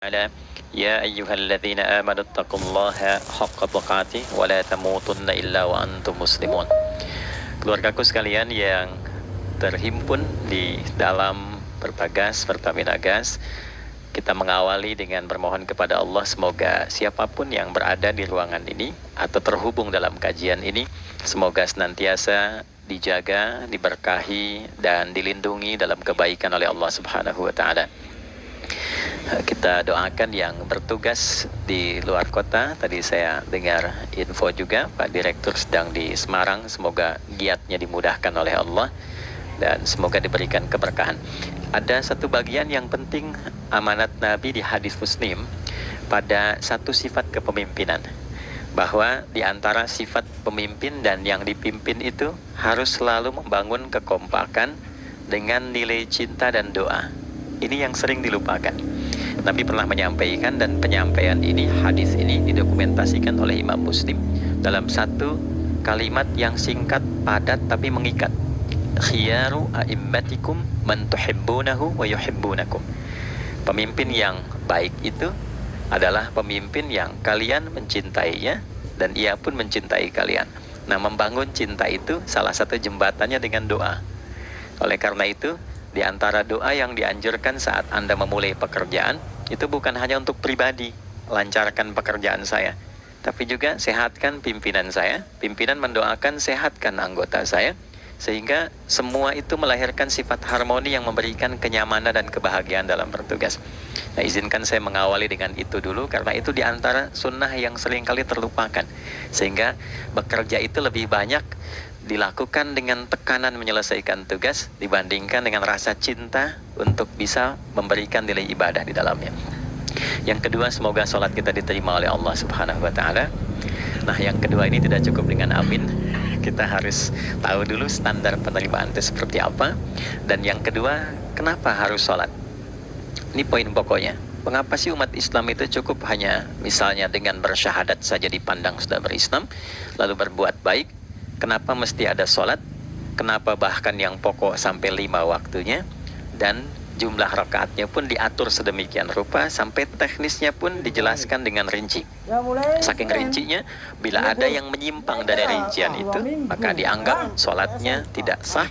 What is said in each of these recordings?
تعالى يا أيها الذين آمنوا اتقوا الله حق تقاته ولا تموتن إلا وأنتم مسلمون. Keluargaku sekalian yang terhimpun di dalam Perbagas, Pertamina Gas, kita mengawali dengan bermohon kepada Allah semoga siapapun yang berada di ruangan ini atau terhubung dalam kajian ini, semoga senantiasa dijaga, diberkahi, dan dilindungi dalam kebaikan oleh Allah Subhanahu wa Ta'ala. Kita doakan yang bertugas di luar kota. Tadi saya dengar info juga Pak Direktur sedang di Semarang. Semoga giatnya dimudahkan oleh Allah dan semoga diberikan keberkahan. Ada satu bagian yang penting amanat Nabi di hadis Muslim pada satu sifat kepemimpinan, bahwa di antara sifat pemimpin dan yang dipimpin itu harus selalu membangun kekompakan dengan nilai cinta dan doa. Ini yang sering dilupakan. Nabi pernah menyampaikan, dan penyampaian ini, hadis ini didokumentasikan oleh Imam Muslim dalam satu kalimat yang singkat, padat tapi mengikat. Khiyaru a'immatikum man tuhibbunahu wa yuhibbunakum. Pemimpin yang baik itu adalah pemimpin yang kalian mencintainya dan ia pun mencintai kalian. Nah, membangun cinta itu salah satu jembatannya dengan doa. Oleh karena itu, di antara doa yang dianjurkan saat Anda memulai pekerjaan, itu bukan hanya untuk pribadi, lancarkan pekerjaan saya, tapi juga sehatkan pimpinan saya. Pimpinan mendoakan sehatkan anggota saya, sehingga semua itu melahirkan sifat harmoni yang memberikan kenyamanan dan kebahagiaan dalam bertugas. Nah, izinkan saya mengawali dengan itu dulu, karena itu di antara sunnah yang seringkali terlupakan, sehingga bekerja itu lebih banyak dilakukan dengan tekanan menyelesaikan tugas dibandingkan dengan rasa cinta untuk bisa memberikan nilai ibadah di dalamnya. Yang kedua, semoga sholat kita diterima oleh Allah Subhanahu wa Ta'ala. Nah, yang kedua ini tidak cukup dengan amin. Kita harus tahu dulu standar penerimaan itu seperti apa. Dan yang kedua, kenapa harus sholat? Ini poin pokoknya. Mengapa sih umat Islam itu cukup hanya misalnya dengan bersyahadat saja dipandang sudah berislam, lalu berbuat baik? Kenapa mesti ada sholat? Kenapa bahkan yang pokok sampai 5 waktunya? Dan jumlah rakaatnya pun diatur sedemikian rupa, sampai teknisnya pun dijelaskan dengan rinci. Saking rincinya, bila ada yang menyimpang dari rincian itu, maka dianggap sholatnya tidak sah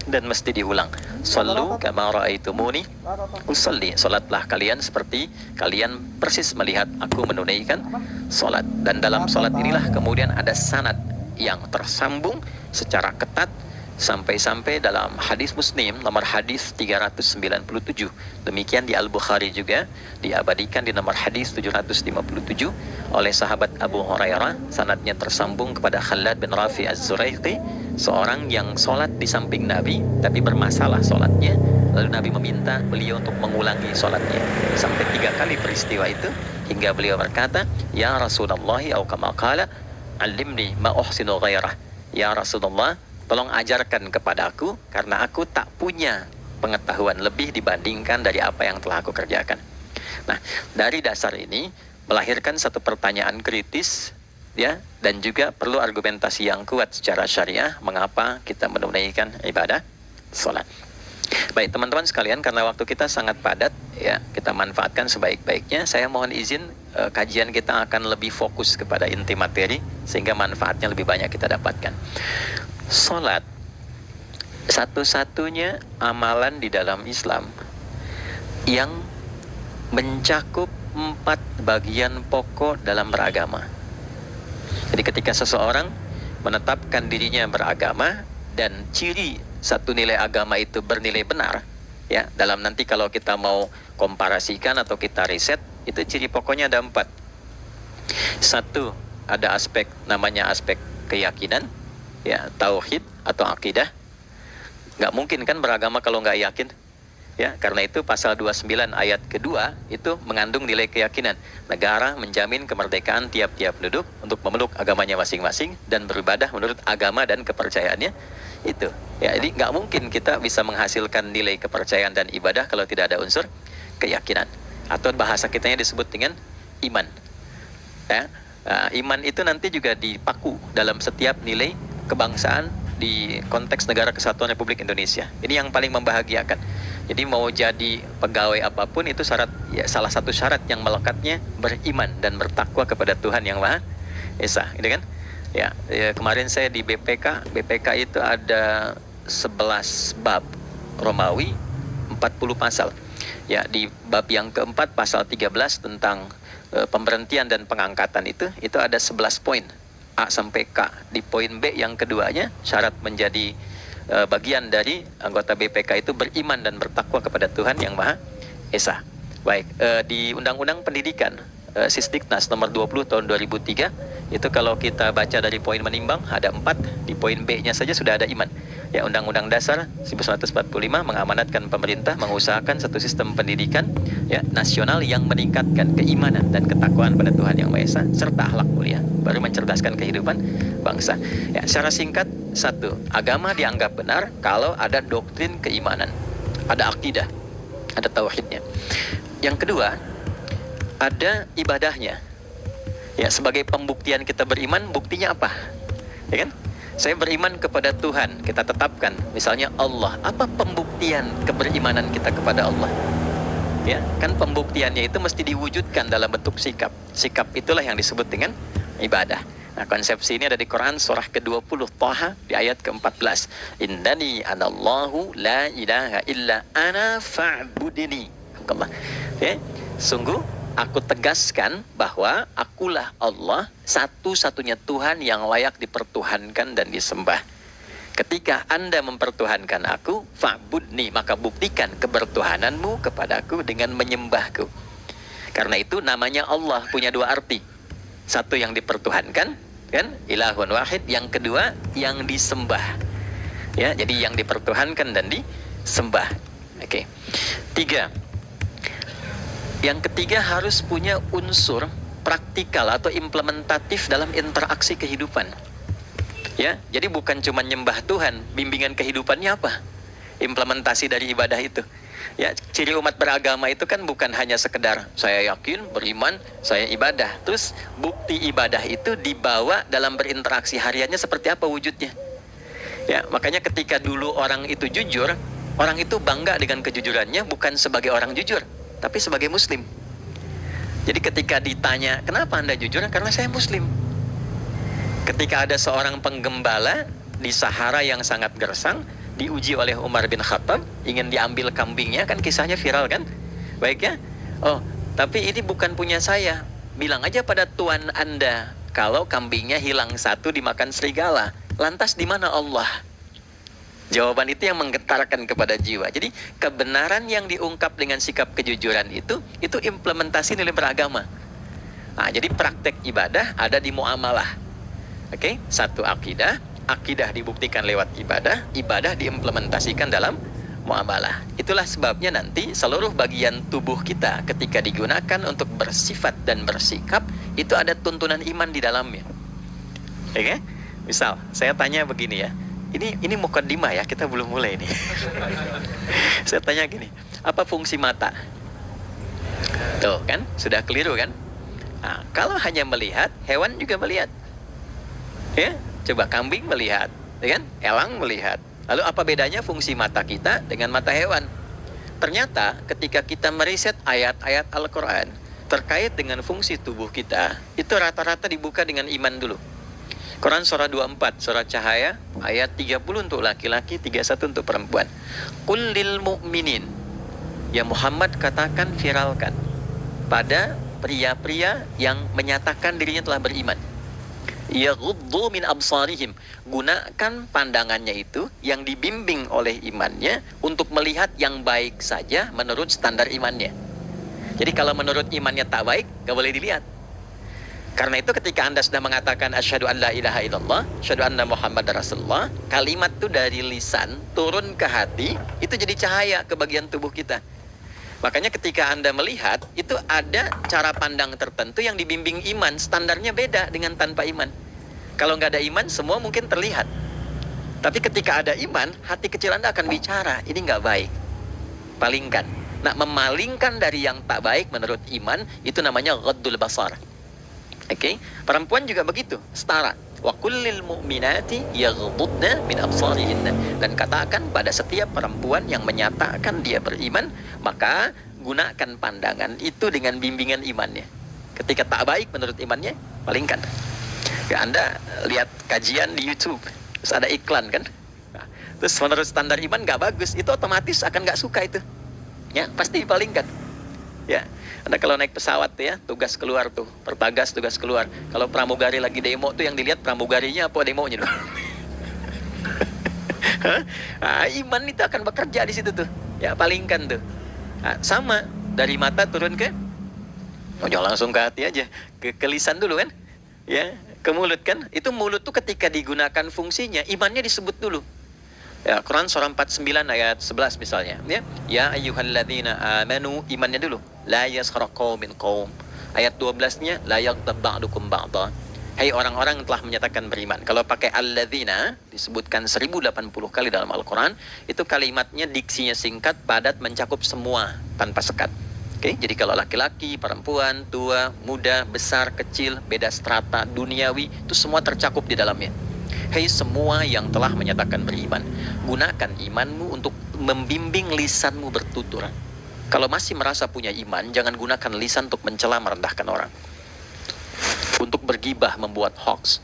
dan mesti diulang. Shallu kama ra'aitumuni usolli. Sholatlah kalian seperti kalian persis melihat aku menunaikan sholat. Dan dalam sholat inilah kemudian ada sanad yang tersambung secara ketat sampai-sampai dalam hadis Muslim nomor hadis 397. Demikian di Al-Bukhari juga diabadikan di nomor hadis 757 oleh sahabat Abu Hurairah. Sanadnya tersambung kepada Khalad bin Rafi Az-Zuraiqi, seorang yang sholat di samping Nabi tapi bermasalah sholatnya. Lalu Nabi meminta beliau untuk mengulangi sholatnya sampai 3 kali peristiwa itu, hingga beliau berkata, "Ya Rasulullah, atau kama qala, alimni ma uhsinu ghairah." Ya Rasulullah, tolong ajarkan kepadaku, karena aku tak punya pengetahuan lebih dibandingkan dari apa yang telah aku kerjakan. Nah, dari dasar ini melahirkan satu pertanyaan kritis, ya, dan juga perlu argumentasi yang kuat secara syariah mengapa kita menunaikan ibadah sholat. Baik teman-teman sekalian, karena waktu kita sangat padat, ya, kita manfaatkan sebaik-baiknya. Saya mohon izin, kajian kita akan lebih fokus kepada inti materi sehingga manfaatnya lebih banyak kita dapatkan. Salat satu-satunya amalan di dalam Islam yang mencakup 4 bagian pokok dalam beragama. Jadi ketika seseorang menetapkan dirinya beragama dan ciri satu nilai agama itu bernilai benar, ya, dalam nanti kalau kita mau komparasikan atau kita riset, itu ciri pokoknya ada 4. Satu, ada aspek namanya aspek keyakinan, ya, tauhid atau akidah. Nggak mungkin kan beragama kalau nggak yakin, ya, karena itu pasal 29 ayat kedua itu mengandung nilai keyakinan. Negara menjamin kemerdekaan tiap-tiap penduduk untuk memeluk agamanya masing-masing dan beribadah menurut agama dan kepercayaannya itu, ya. Jadi nggak mungkin kita bisa menghasilkan nilai kepercayaan dan ibadah kalau tidak ada unsur keyakinan, atau bahasa kitanya disebut dengan iman, ya. Iman itu nanti juga dipaku dalam setiap nilai kebangsaan, di konteks Negara Kesatuan Republik Indonesia. Ini yang paling membahagiakan. Jadi mau jadi pegawai apapun itu syarat, ya, salah satu syarat yang melekatnya beriman dan bertakwa kepada Tuhan Yang Maha Esa, gitu kan? Ya, kemarin saya di BPK itu ada 11 bab Romawi, 40 pasal. Ya, di bab yang keempat pasal 13 tentang pemberhentian dan pengangkatan itu ada 11 poin A sampai K. Di poin B yang keduanya, syarat menjadi bagian dari anggota BPK itu beriman dan bertakwa kepada Tuhan Yang Maha Esa. Baik, di Undang-Undang Pendidikan Sisdiknas nomor 20 tahun 2003 itu kalau kita baca dari poin menimbang ada 4, di poin B-nya saja sudah ada iman. Ya, Undang-Undang Dasar 1945 mengamanatkan pemerintah mengusahakan satu sistem pendidikan, ya, nasional yang meningkatkan keimanan dan ketakwaan pada Tuhan Yang Maha Esa serta akhlak mulia, baru mencerdaskan kehidupan bangsa. Ya, secara singkat, satu, agama dianggap benar kalau ada doktrin keimanan, ada akidah, ada tauhidnya. Yang kedua, ada ibadahnya. Ya, sebagai pembuktian kita beriman, buktinya apa? Ya kan? Saya beriman kepada Tuhan, kita tetapkan, misalnya Allah. Apa pembuktian keberimanan kita kepada Allah? Ya, kan pembuktiannya itu mesti diwujudkan dalam bentuk sikap. Sikap itulah yang disebut dengan ibadah. Nah, konsepsi ini ada di Quran surah ke-20 Thaha di ayat ke-14. Innani anallahu la ilaha illa ana fa'budini. Allah. Ya, sungguh aku tegaskan bahwa akulah Allah, satu-satunya Tuhan yang layak dipertuhankan dan disembah. Ketika Anda mempertuhankan aku, fa'budni, maka buktikan kebertuhananmu kepadaku dengan menyembahku. Karena itu namanya Allah punya dua arti. Satu yang dipertuhankan, kan? Ilahun wahid. Yang kedua yang disembah. Ya, jadi yang dipertuhankan dan disembah. Oke. Tiga. Yang ketiga harus punya unsur praktikal atau implementatif dalam interaksi kehidupan. Ya, jadi bukan cuma nyembah Tuhan, bimbingan kehidupannya apa? Implementasi dari ibadah itu. Ya, ciri umat beragama itu kan bukan hanya sekedar saya yakin, beriman, saya ibadah. Terus bukti ibadah itu dibawa dalam berinteraksi hariannya seperti apa wujudnya. Ya, makanya ketika dulu orang itu jujur, orang itu bangga dengan kejujurannya bukan sebagai orang jujur, tapi sebagai muslim. Jadi ketika ditanya, kenapa Anda jujur? Karena saya muslim. Ketika ada seorang penggembala di Sahara yang sangat gersang, diuji oleh Umar bin Khattab, ingin diambil kambingnya, kan kisahnya viral kan? Baik ya? Oh, tapi ini bukan punya saya. Bilang aja pada tuan Anda, kalau kambingnya hilang satu dimakan serigala. Lantas di mana Allah? Jawaban itu yang menggetarkan kepada jiwa. Jadi kebenaran yang diungkap dengan sikap kejujuran itu implementasi nilai beragama. Nah, jadi praktek ibadah ada di muamalah. Oke, satu akidah dibuktikan lewat ibadah, ibadah diimplementasikan dalam muamalah. Itulah sebabnya nanti seluruh bagian tubuh kita ketika digunakan untuk bersifat dan bersikap itu ada tuntunan iman di dalamnya. Oke? Misal saya tanya begini ya. Ini mukaddimah ya, kita belum mulai nih. Saya tanya gini, apa fungsi mata? Tuh kan, sudah keliru kan? Nah, kalau hanya melihat, hewan juga melihat. Ya, coba kambing melihat, ya kan? Elang melihat. Lalu apa bedanya fungsi mata kita dengan mata hewan? Ternyata ketika kita meriset ayat-ayat Al-Quran terkait dengan fungsi tubuh kita, itu rata-rata dibuka dengan iman dulu. Quran surah 24, surah Cahaya, ayat 30 untuk laki-laki, 31 untuk perempuan. Qul lil mu'minin, ya Muhammad katakan, viralkan pada pria-pria yang menyatakan dirinya telah beriman. Yaghuddu min absarihim, gunakan pandangannya itu yang dibimbing oleh imannya untuk melihat yang baik saja menurut standar imannya. Jadi kalau menurut imannya tak baik, gak boleh dilihat. Karena itu ketika Anda sudah mengatakan asyhadu an la ilaha illallah, asyhadu anna Muhammad Rasulullah, kalimat itu dari lisan turun ke hati, itu jadi cahaya ke bagian tubuh kita. Makanya ketika Anda melihat, itu ada cara pandang tertentu yang dibimbing iman, standarnya beda dengan tanpa iman. Kalau nggak ada iman, semua mungkin terlihat. Tapi ketika ada iman, hati kecil Anda akan bicara, ini nggak baik. Palingkan. Nah, memalingkan dari yang tak baik menurut iman, itu namanya ghaddul basar. Oke, perempuan juga begitu, setara. Wa kullil mu'minati yaghdudna min absarihinna. Dan katakan pada setiap perempuan yang menyatakan dia beriman, maka gunakan pandangan itu dengan bimbingan imannya. Ketika tak baik menurut imannya, palingkan. Ya, Anda lihat kajian di YouTube, terus ada iklan kan? Nah, terus menurut standar iman nggak bagus, itu otomatis akan nggak suka itu. Ya, pasti dipalingkan. Ya, Anda kalau naik pesawat tuh ya, tugas keluar tuh, perbagas tugas keluar. Kalau pramugari lagi demo tuh yang dilihat pramugarinya apa demonya tuh. Nah, iman itu akan bekerja di situ tuh. Ya, palingkan tuh. Nah, sama dari mata turun ke, jangan langsung ke hati aja, ke lisan dulu kan? Ya, ke mulut kan? Itu mulut tuh ketika digunakan fungsinya, imannya disebut dulu. Ya, Quran surah 49 ayat 11 misalnya, ya. Ya ayyuhalladzina amanu, imannya dulu. La yaskhar qaumin qaum. Ayat 12-nya la yaghtab ba'dukum ba'dha. Hai orang-orang yang telah menyatakan beriman. Kalau pakai alladzina disebutkan 1080 kali dalam Al-Qur'an, itu kalimatnya diksinya singkat, padat, mencakup semua tanpa sekat. Oke, jadi kalau laki-laki, perempuan, tua, muda, besar, kecil, beda strata, duniawi, itu semua tercakup di dalamnya. Hei semua yang telah menyatakan beriman, gunakan imanmu untuk membimbing lisanmu bertutur. Kalau masih merasa punya iman, jangan gunakan lisan untuk mencela, merendahkan orang, untuk bergibah, membuat hoax.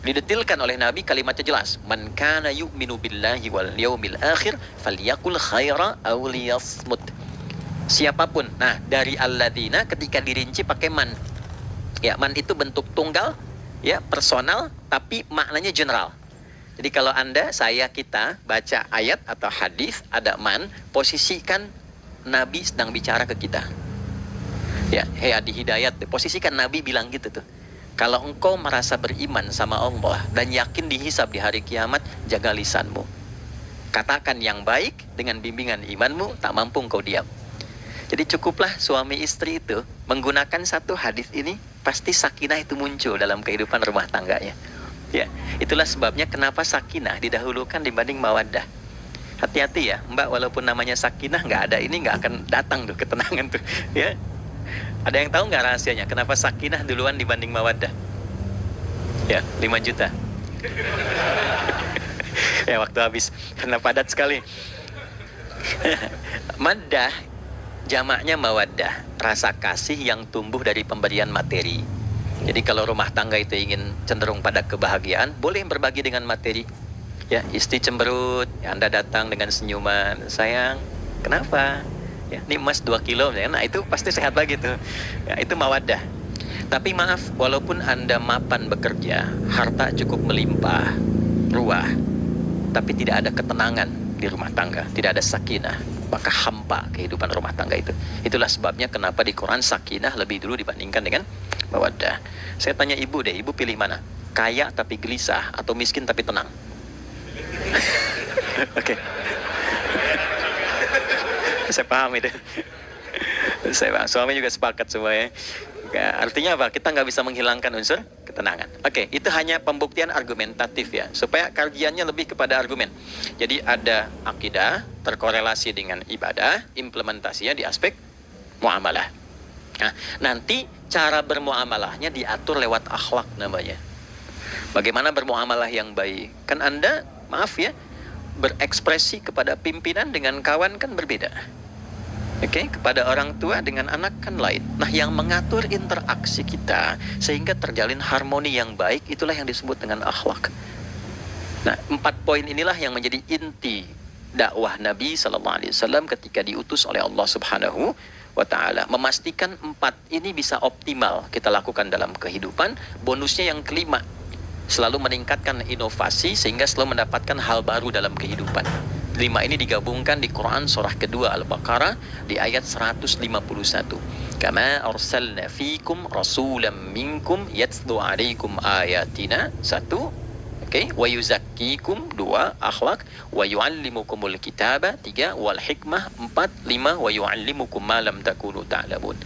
Didetilkan oleh Nabi, kalimatnya jelas. Man kana yu'minu billahi wal yaumil akhir falyakul khaira aw liyasmut. Siapapun. Nah, dari alladzina ketika dirinci pakai man. Ya, man itu bentuk tunggal, ya, personal, tapi maknanya general. Jadi kalau Anda, saya, kita baca ayat atau hadis ada man, posisikan Nabi sedang bicara ke kita. Ya, Hadi Hidayat, posisikan Nabi bilang gitu tuh. Kalau engkau merasa beriman sama Allah dan yakin dihisab di hari kiamat, jaga lisanmu. Katakan yang baik dengan bimbingan imanmu, tak mampu engkau diam. Jadi cukuplah suami istri itu menggunakan satu hadis ini, pasti sakinah itu muncul dalam kehidupan rumah tangganya. Ya, itulah sebabnya kenapa sakinah didahulukan dibanding mawaddah. Hati-hati ya, Mbak, walaupun namanya sakinah nggak ada ini nggak akan datang tuh ketenangan tuh. Ya, ada yang tahu nggak rahasianya? Kenapa sakinah duluan dibanding mawaddah? Ya, 5 juta. Ya, waktu habis karena padat sekali. Maddah jamaknya mawaddah, rasa kasih yang tumbuh dari pemberian materi. Jadi kalau rumah tangga itu ingin cenderung pada kebahagiaan, boleh berbagi dengan materi. Ya, istri cemberut, ya, Anda datang dengan senyuman, sayang, kenapa? Ya, ini emas 2 kilo, ya. Nah itu pasti sehat lagi tuh. Ya, itu mawaddah. Tapi maaf, walaupun Anda mapan bekerja, harta cukup melimpah, ruah, tapi tidak ada ketenangan di rumah tangga, tidak ada sakinah, maka hampa kehidupan rumah tangga itu. Itulah sebabnya kenapa di Quran sakinah lebih dulu dibandingkan dengan mawaddah. Saya tanya ibu deh, ibu pilih mana? Kaya tapi gelisah atau miskin tapi tenang? Oke. Saya paham itu. Saya paham. Suami juga sepakat semua ya. Artinya apa? Kita nggak bisa menghilangkan unsur ketenangan. Oke, itu hanya pembuktian argumentatif ya, supaya kajiannya lebih kepada argumen. Jadi ada akidah terkorelasi dengan ibadah, implementasinya di aspek muamalah. Nah, nanti cara bermuamalahnya diatur lewat akhlak namanya. Bagaimana bermuamalah yang baik? Kan Anda, maaf ya, berekspresi kepada pimpinan dengan kawan kan berbeda. Oke, kepada orang tua dengan anak kan lain. Nah, yang mengatur interaksi kita sehingga terjalin harmoni yang baik, itulah yang disebut dengan akhlak. Nah, 4 poin inilah yang menjadi inti dakwah Nabi SAW ketika diutus oleh Allah Subhanahu wa Ta'ala. Memastikan 4 ini bisa optimal kita lakukan dalam kehidupan. Bonusnya yang kelima, selalu meningkatkan inovasi sehingga selalu mendapatkan hal baru dalam kehidupan. 5 ini digabungkan di Quran surah kedua Al-Baqarah di ayat 151. Kama arsalna fikum rasulam minkum yatlu alaikum ayatina. 1. Oke, wa yuzakkikum. 2. Akhlak. Wa yuallimukumul kitaba. 3. Wal hikmah. 4. 5. Wa yuallimukum ma lam takunu ta'lamun.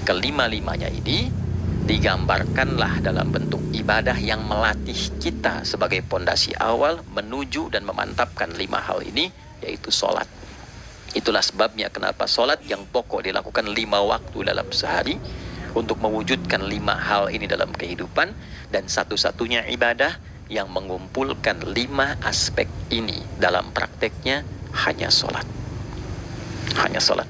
Kelima-limanya ini digambarkanlah dalam bentuk ibadah yang melatih kita sebagai pondasi awal menuju dan memantapkan 5 hal ini, yaitu sholat. Itulah sebabnya kenapa sholat yang pokok dilakukan 5 waktu dalam sehari, untuk mewujudkan 5 hal ini dalam kehidupan, dan satu-satunya ibadah yang mengumpulkan 5 aspek ini dalam prakteknya hanya sholat. Hanya sholat.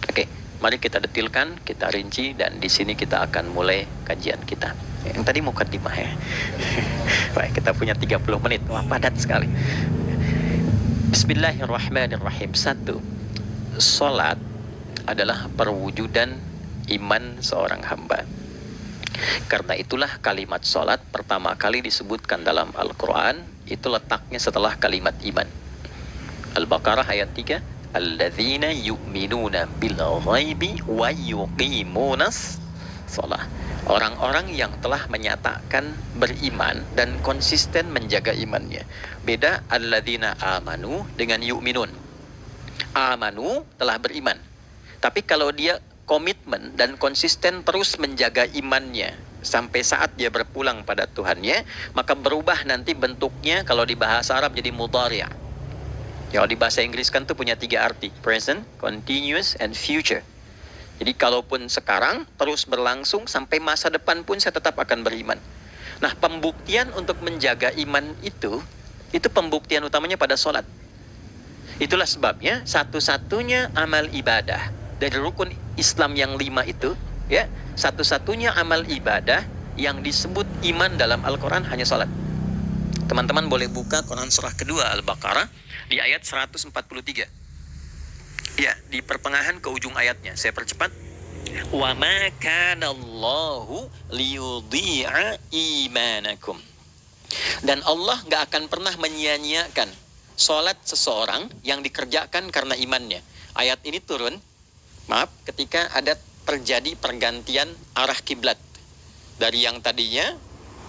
Oke, mari kita detilkan, kita rinci, dan di sini kita akan mulai kajian kita. Yang tadi mukadimah ya. Baik, kita punya 30 menit. Wah, padat sekali. Bismillahirrahmanirrahim. 1. Sholat adalah perwujudan iman seorang hamba. Karena itulah kalimat sholat pertama kali disebutkan dalam Al-Quran, itu letaknya setelah kalimat iman. Al-Baqarah ayat 3, Alladzina yu'minuna bil ghaibi wa yuqimunas sholat. Orang-orang yang telah menyatakan beriman dan konsisten menjaga imannya. Beda alladzina amanu dengan yu'minun. Amanu telah beriman, tapi kalau dia komitmen dan konsisten terus menjaga imannya sampai saat dia berpulang pada Tuhannya, maka berubah nanti bentuknya. Kalau di bahasa Arab jadi mudhari'. Kalau di bahasa Inggris kan tuh punya 3 arti, present, continuous, and future. Jadi kalaupun sekarang terus berlangsung sampai masa depan pun saya tetap akan beriman. Nah, pembuktian untuk menjaga iman itu pembuktian utamanya pada sholat. Itulah sebabnya satu-satunya amal ibadah dari rukun Islam yang 5 itu, ya, satu-satunya amal ibadah yang disebut iman dalam Al-Quran hanya sholat. Teman-teman boleh buka Quran surah kedua Al-Baqarah di ayat 143. Ya, di pertengahan ke ujung ayatnya. Saya percepat. Wa ma kana Allahu liyudhi'a imanakum. Dan Allah nggak akan pernah menyia-nyiakan sholat seseorang yang dikerjakan karena imannya. Ayat ini turun, ketika ada terjadi pergantian arah kiblat. Dari yang tadinya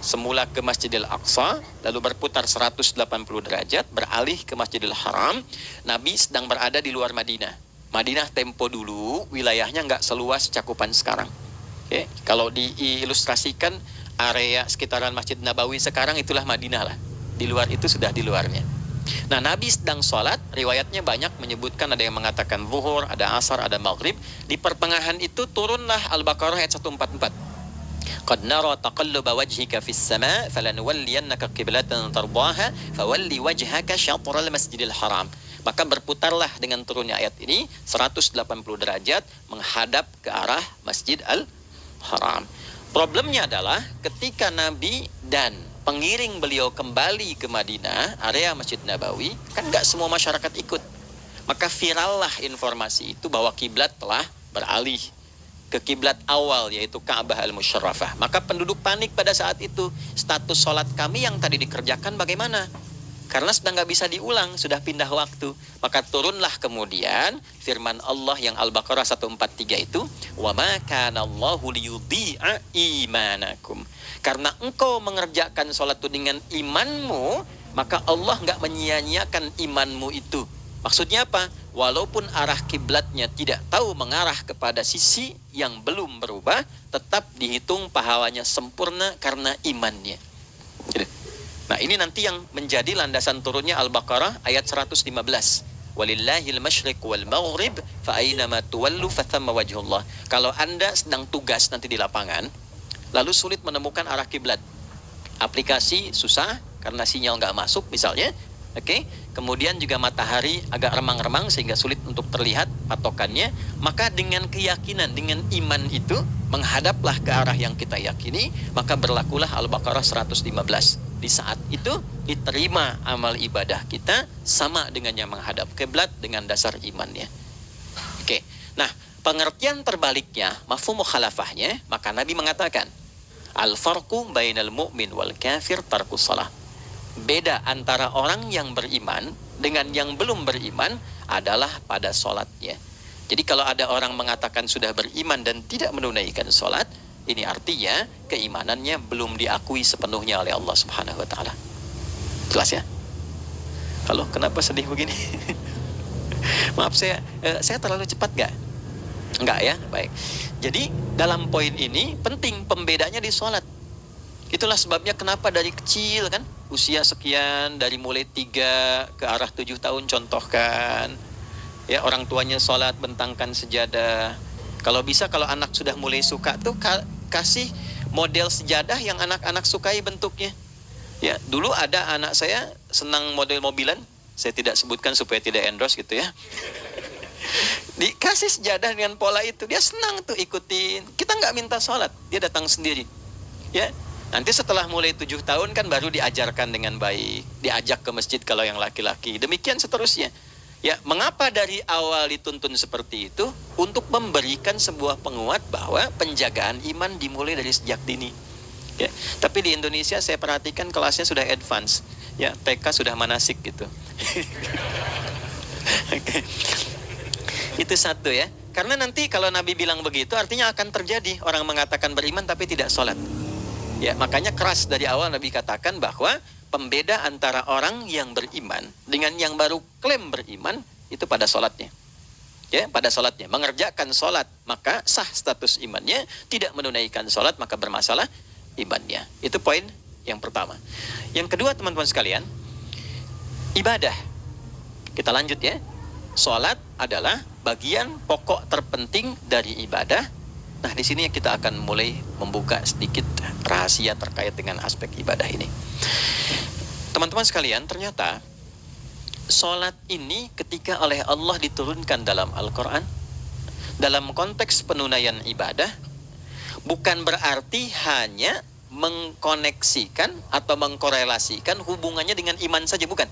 semula ke Masjidil Aqsa, lalu berputar 180 derajat, beralih ke Masjidil Haram. Nabi sedang berada di luar Madinah. Madinah tempo dulu, wilayahnya nggak seluas cakupan sekarang. Oke. Kalau diilustrasikan, area sekitaran Masjid Nabawi sekarang itulah Madinah lah. Di luar itu sudah di luarnya. Nah, Nabi sedang sholat, riwayatnya banyak menyebutkan, ada yang mengatakan zuhur, ada asar, ada maghrib. Di pertengahan itu turunlah Al-Baqarah ayat 144. Qad nara taqalluba wajhika fis sama' falanuwalliyannaka qiblatan tardaha fawalli wajhaka syatral masjidil haram. Maka berputarlah dengan turunnya ayat ini 180 derajat menghadap ke arah Masjid Al-Haram. Problemnya adalah ketika Nabi dan pengiring beliau kembali ke Madinah, area Masjid Nabawi, kan nggak semua masyarakat ikut. Maka virallah informasi itu bahwa kiblat telah beralih ke kiblat awal, yaitu Ka'bah Al-Musyarrafah. Maka penduduk panik pada saat itu. Status sholat kami yang tadi dikerjakan bagaimana? Karena sudah nggak bisa diulang, sudah pindah waktu. Maka turunlah kemudian firman Allah yang Al-Baqarah 143 itu, wa ma kana Allahu liyudhi'a imanakum. Karena engkau mengerjakan sholat itu dengan imanmu, maka Allah nggak menyia-nyiakan imanmu itu. Maksudnya apa? Walaupun arah kiblatnya tidak tahu mengarah kepada sisi yang belum berubah, tetap dihitung pahalanya sempurna karena imannya. Nah, ini nanti yang menjadi landasan turunnya Al-Baqarah ayat 115. Walillahil masyriq wal maghrib fa aynama tuwallu fathamma wajhullah. Kalau Anda sedang tugas nanti di lapangan, lalu sulit menemukan arah kiblat, aplikasi susah karena sinyal nggak masuk misalnya, oke, kemudian juga matahari agak remang-remang sehingga sulit untuk terlihat patokannya, maka dengan keyakinan, dengan iman itu, menghadaplah ke arah yang kita yakini, maka berlakulah Al-Baqarah 115. Di saat itu diterima amal ibadah kita sama dengan yang menghadap kiblat dengan dasar imannya. Oke. Nah, pengertian terbaliknya, mafhum mukhalafahnya, maka Nabi mengatakan, al-farqu bainal mu'min wal kafir tarkus shalah. Beda antara orang yang beriman dengan yang belum beriman adalah pada sholatnya. Jadi kalau ada orang mengatakan sudah beriman dan tidak menunaikan sholat, ini artinya keimanannya belum diakui sepenuhnya oleh Allah Subhanahu wa Ta'ala. Jelas ya? Halo, kenapa sedih begini? Maaf, saya terlalu cepat gak? Enggak ya? Baik. Jadi dalam poin ini penting pembedanya di sholat. Itulah sebabnya kenapa dari kecil kan, usia sekian, dari mulai 3 ke arah 7 tahun contohkan, ya, orang tuanya sholat bentangkan sejadah, Kalau bisa, kalau anak sudah mulai suka tuh kasih model sejadah yang anak-anak sukai bentuknya. Ya, dulu ada anak saya senang model mobilan, saya tidak sebutkan supaya tidak endorse gitu ya. Dikasih sejadah dengan pola itu, dia senang tuh ikutin. Kita nggak minta sholat, dia datang sendiri. Ya, nanti setelah mulai 7 tahun kan baru diajarkan dengan baik, diajak ke masjid kalau yang laki-laki. Demikian seterusnya. Ya, mengapa dari awal dituntun seperti itu? Untuk memberikan sebuah penguat bahwa penjagaan iman dimulai dari sejak dini. Ya, tapi di Indonesia saya perhatikan kelasnya sudah advance. Ya, TK sudah manasik gitu. Okay. Itu satu ya. Karena nanti kalau Nabi bilang begitu artinya akan terjadi orang mengatakan beriman tapi tidak sholat. Ya, makanya keras dari awal Nabi katakan bahwa pembeda antara orang yang beriman dengan yang baru klaim beriman itu pada sholatnya. Ya, pada sholatnya. Mengerjakan sholat maka sah status imannya, tidak menunaikan sholat maka bermasalah imannya. Itu poin yang pertama. Yang kedua teman-teman sekalian, ibadah. Kita lanjut ya. Sholat adalah bagian pokok terpenting dari ibadah. Nah, di sini kita akan mulai membuka sedikit rahasia terkait dengan aspek ibadah ini. Teman-teman sekalian, ternyata sholat ini ketika oleh Allah diturunkan dalam Al-Quran, dalam konteks penunaian ibadah, bukan berarti hanya mengkoneksikan atau mengkorelasikan hubungannya dengan iman saja, bukan.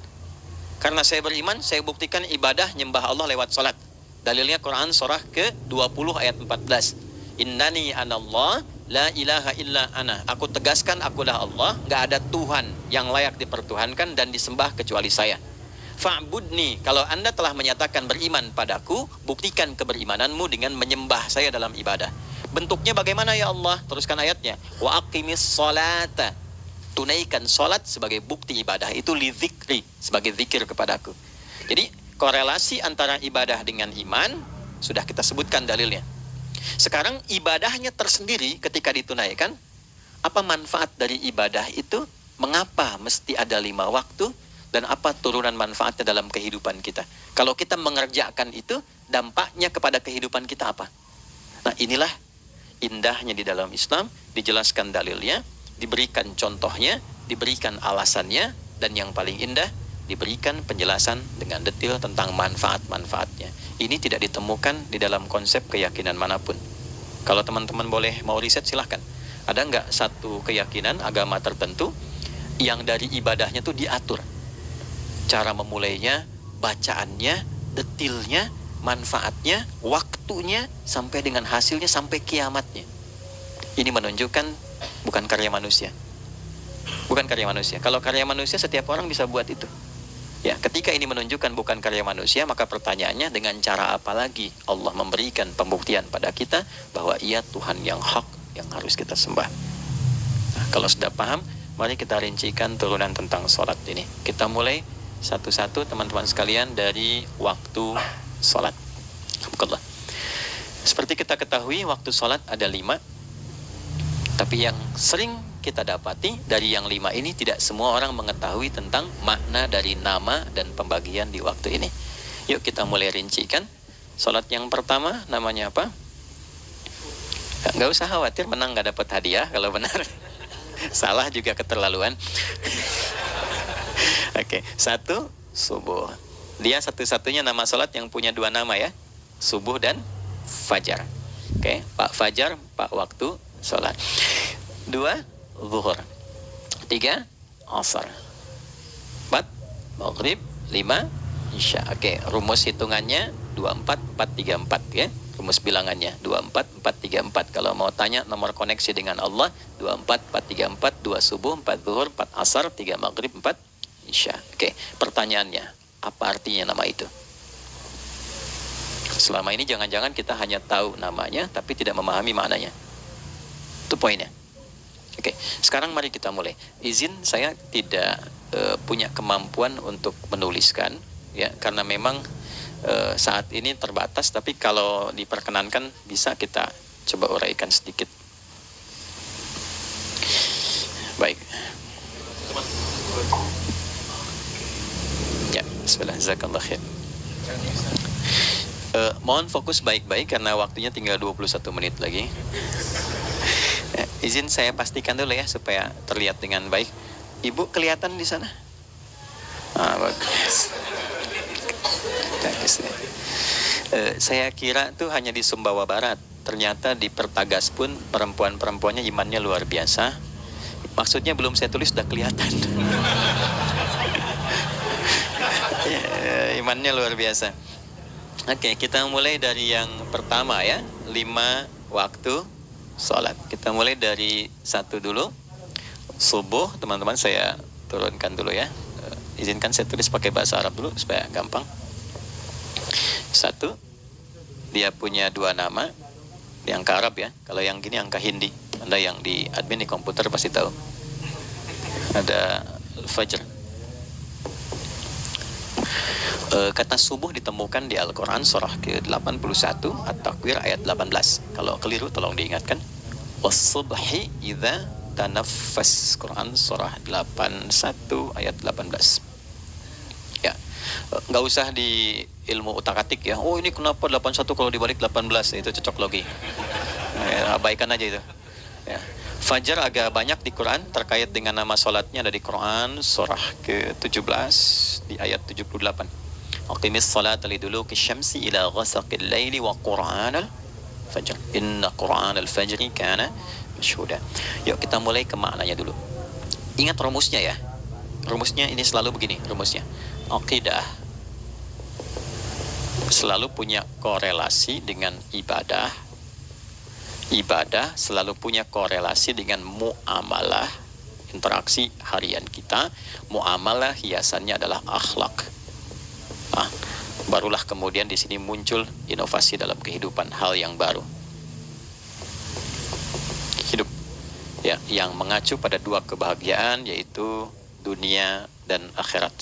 Karena saya beriman, saya buktikan ibadah nyembah Allah lewat sholat. Dalilnya Quran surah ke-20 ayat 14. Innani anallah la ilaha illa ana. Aku tegaskan akulah Allah, gak ada Tuhan yang layak dipertuhankan dan disembah kecuali saya. Fa'budni, kalau Anda telah menyatakan beriman padaku, buktikan keberimananmu dengan menyembah saya dalam ibadah. Bentuknya bagaimana ya Allah? Teruskan ayatnya. Wa aqimis sholata. Tunaikan sholat sebagai bukti ibadah. Itu li dzikri, sebagai zikir kepadaku. Jadi korelasi antara ibadah dengan iman sudah kita sebutkan dalilnya. Sekarang ibadahnya tersendiri ketika ditunaikan, apa manfaat dari ibadah itu? Mengapa mesti ada 5 waktu? Dan apa turunan manfaatnya dalam kehidupan kita? Kalau kita mengerjakan itu, dampaknya kepada kehidupan kita apa? Nah, inilah indahnya di dalam Islam, dijelaskan dalilnya, diberikan contohnya, diberikan alasannya, dan yang paling indah, diberikan penjelasan dengan detail tentang manfaat-manfaatnya. Ini tidak ditemukan di dalam konsep keyakinan manapun. Kalau teman-teman boleh mau riset silahkan. Ada nggak satu keyakinan agama tertentu yang dari ibadahnya tuh diatur? Cara memulainya, bacaannya, detailnya, manfaatnya, waktunya, sampai dengan hasilnya, sampai kiamatnya. Ini menunjukkan bukan karya manusia. Bukan karya manusia. Kalau karya manusia setiap orang bisa buat itu. Ya, ketika ini menunjukkan bukan karya manusia, maka pertanyaannya dengan cara apa lagi Allah memberikan pembuktian pada kita bahwa Ia Tuhan yang hak yang harus kita sembah. Nah, kalau sudah paham, mari kita rincikan turunan tentang sholat ini. Kita mulai satu-satu teman-teman sekalian dari waktu sholat. Alhamdulillah. Seperti kita ketahui waktu sholat ada 5. Tapi yang sering kita dapati dari yang 5 ini tidak semua orang mengetahui tentang makna dari nama dan pembagian di waktu ini. Yuk kita mulai rincikan. Sholat yang pertama namanya apa? Nggak usah khawatir, menang nggak dapat hadiah kalau benar. Salah juga keterlaluan. Oke, 1 subuh. Dia satu-satunya nama sholat yang punya 2 nama ya, subuh dan fajar. Oke, Pak Fajar, Pak waktu sholat. 2 zuhur. 3 asar. 4 maghrib. 5 isya. Oke, rumus hitungannya 24 434 ya. Rumus bilangannya 24 434. Kalau mau tanya nomor koneksi dengan Allah 24 434, 2 subuh, 4 zuhur, 4 asar, 3 maghrib, 4 isya. Oke, pertanyaannya, apa artinya nama itu? Selama ini jangan-jangan kita hanya tahu namanya tapi tidak memahami maknanya. Itu poinnya. Oke, sekarang mari kita mulai. Izin saya tidak punya kemampuan untuk menuliskan ya, karena memang saat ini terbatas, tapi kalau diperkenankan bisa kita coba uraikan sedikit. Baik. Ya, bismillah, jazakallah khair. Mohon fokus baik-baik karena waktunya tinggal 21 menit lagi. Izin saya pastikan dulu ya supaya terlihat dengan baik. Ibu kelihatan di sana? Bagus. Bagus ya. Saya kira tuh hanya di Sumbawa Barat. Ternyata di Pertagas pun perempuan-perempuannya imannya luar biasa. Maksudnya belum saya tulis sudah kelihatan. Imannya luar biasa. Oke, kita mulai dari yang pertama ya, 5 waktu sholat. Kita mulai dari 1 dulu. Subuh, teman-teman saya turunkan dulu ya. Izinkan saya tulis pakai bahasa Arab dulu supaya gampang. 1, dia punya 2 nama. Di angka Arab ya. Kalau yang gini angka Hindi. Anda yang di admin di komputer pasti tahu. Ada Fajr. Kata subuh ditemukan di Al-Quran surah ke-81 At-Takwir ayat 18. Kalau keliru tolong diingatkan. Was-subhi idza tanaffas. Quran surah 81 ayat 18. Ya. Nggak usah di ilmu utak-atik ya. Oh ini kenapa 81 kalau dibalik 18? Itu cocok logi. Abaikan aja itu. Ya. Fajar agak banyak di Quran terkait dengan nama sholatnya ada di Quran surah ke-17 di ayat 78. Aqimis salata liduluki syamsi ila ghasaqil laili wa qur'anal fajr. Inna qur'anal fajri kana masyhuda. Yuk kita mulai ke maknanya dulu. Ingat rumusnya ya. Rumusnya ini selalu begini rumusnya. Aqidah selalu punya korelasi dengan ibadah. Ibadah selalu punya korelasi dengan muamalah, interaksi harian kita. Muamalah hiasannya adalah akhlak. Barulah kemudian di sini muncul inovasi dalam kehidupan, hal yang baru. Hidup ya, yang mengacu pada 2 kebahagiaan yaitu dunia dan akhirat.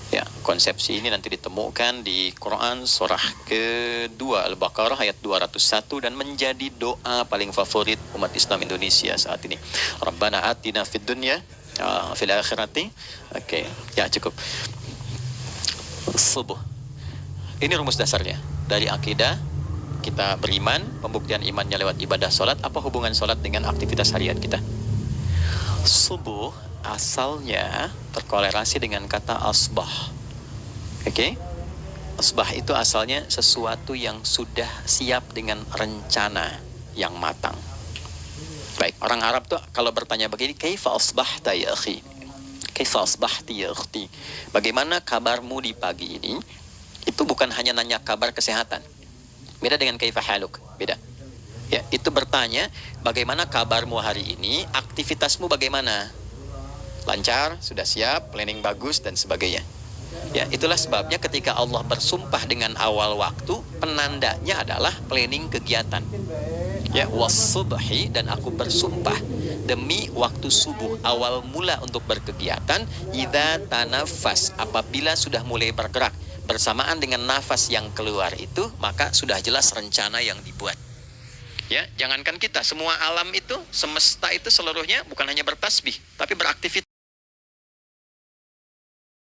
Ya, konsepsi ini nanti ditemukan di Quran surah ke-2 Al-Baqarah ayat 201 dan menjadi doa paling favorit umat Islam Indonesia saat ini. Rabbana atina fid dunya fil akhirati. Oke, ya cukup. Subuh. Ini rumus dasarnya. Dari akidah kita beriman, pembuktian imannya lewat ibadah sholat. Apa hubungan sholat dengan aktivitas harian kita? Subuh asalnya terkorelasi dengan kata asbah. Oke? Asbah itu asalnya sesuatu yang sudah siap dengan rencana yang matang. Baik, orang Arab tuh kalau bertanya begini, kaifa asbahta ya akhi? Kaifa asbahti ya ukhti? Bagaimana kabarmu di pagi ini? Itu bukan hanya nanya kabar kesehatan. Beda dengan kaifa haluk, beda. Ya, itu bertanya bagaimana kabarmu hari ini, aktivitasmu bagaimana? Lancar, sudah siap, planning bagus dan sebagainya. Ya, itulah sebabnya ketika Allah bersumpah dengan awal waktu, penandanya adalah planning kegiatan. Ya, was-subhi, dan aku bersumpah demi waktu subuh, awal mula untuk berkegiatan, idza tanafas, apabila sudah mulai bergerak bersamaan dengan nafas yang keluar itu, maka sudah jelas rencana yang dibuat. Ya, jangankan kita, semua alam itu, semesta itu seluruhnya bukan hanya bertasbih, tapi beraktivitas.